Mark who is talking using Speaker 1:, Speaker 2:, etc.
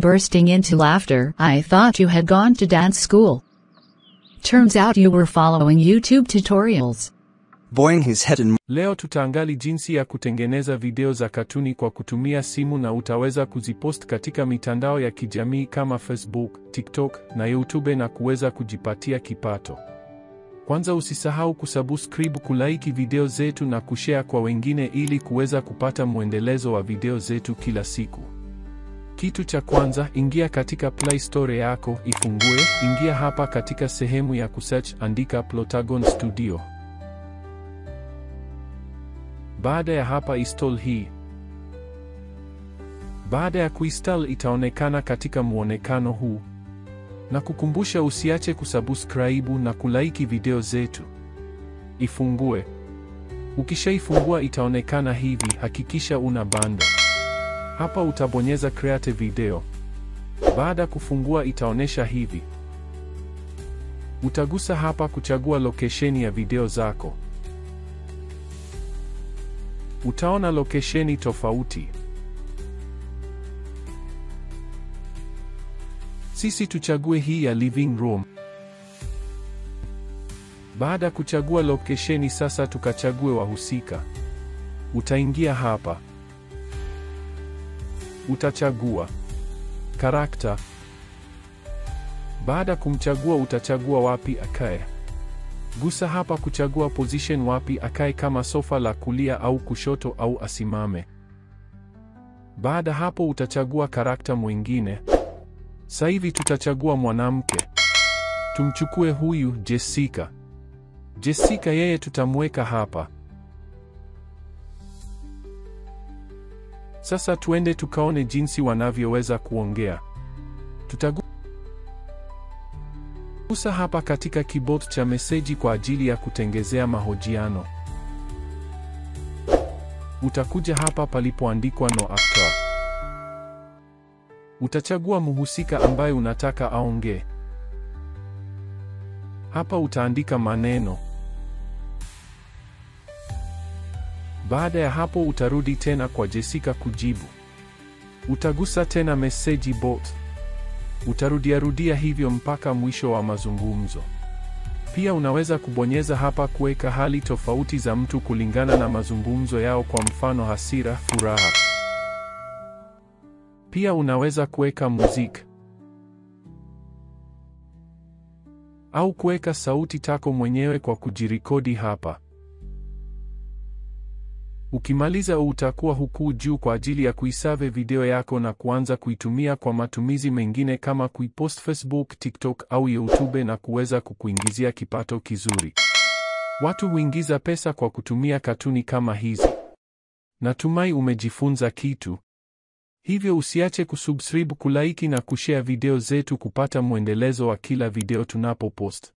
Speaker 1: bursting into laughter. I thought you had gone to dance school. Turns out you were following YouTube tutorials.
Speaker 2: Boing his head and...
Speaker 3: Leo tutaangali jinsi ya kutengeneza video za katuni kwa kutumia simu na utaweza kuzipost katika mitandao ya kijamii kama Facebook, TikTok na YouTube na kuweza kujipatia kipato. Kwanza usisahau kusubscribe, kulike video zetu na kushare kwa wengine ili kuweza kupata mwendelezo wa video zetu kila siku. Kitu cha kwanza, ingia katika Play Store yako, ifungue, ingia hapa katika sehemu ya kusearch, andika Plotagon Studio. Baada ya hapa install hii. Baada ya kuinstall itaonekana katika muonekano huu. Na kukumbusha usiache kusubscribe na kulike video zetu. Ifungue. Ukishaifungua itaonekana hivi, hakikisha una bando. Hapa utabonyeza create video. Baada kufungua itaonesha hivi. Utagusa hapa kuchagua location ya video zako. Utaona lokesheni tofauti. Sisi tuchague hii ya living room. Baada kuchagua lokesheni sasa tukachague wahusika. Utaingia hapa. Utachagua karakta. Baada kumchagua utachagua wapi akae. Gusa hapa kuchagua position wapi akae, kama sofa la kulia au kushoto au asimame. Baada hapo utachagua karakta mwingine. Sasa hivi tutachagua mwanamke. Tumchukue huyu Jessica. Jessica yeye tutamweka hapa. Sasa tuende tukaone jinsi wanavyoweza kuongea. Gusa hapa katika keyboard cha meseji kwa ajili ya kutengezea mahojiano. Utakuja hapa palipoandikwa no actor. Utachagua mhusika ambaye unataka aongee. Hapa utaandika maneno. Baada ya hapo utarudi tena kwa Jessica kujibu. Utagusa tena message bot. Utarudia hivyo mpaka mwisho wa mazungumzo. Pia unaweza kubonyeza hapa kuweka hali tofauti za mtu kulingana na mazungumzo yao, kwa mfano hasira, furaha. Pia unaweza kuweka muziki au kuweka sauti tako mwenyewe kwa kujirekodi hapa. Ukimaliza utakuwa huku juu kwa ajili ya kuisave video yako na kuanza kuitumia kwa matumizi mengine kama kuipost Facebook, TikTok au YouTube na kuweza kukuingizia kipato kizuri. Watu huingiza pesa kwa kutumia katuni kama hizi. Natumai umejifunza kitu. Hivyo usiache kusubscribe, kulike na kushare video zetu kupata mwendelezo wa kila video tunapopost.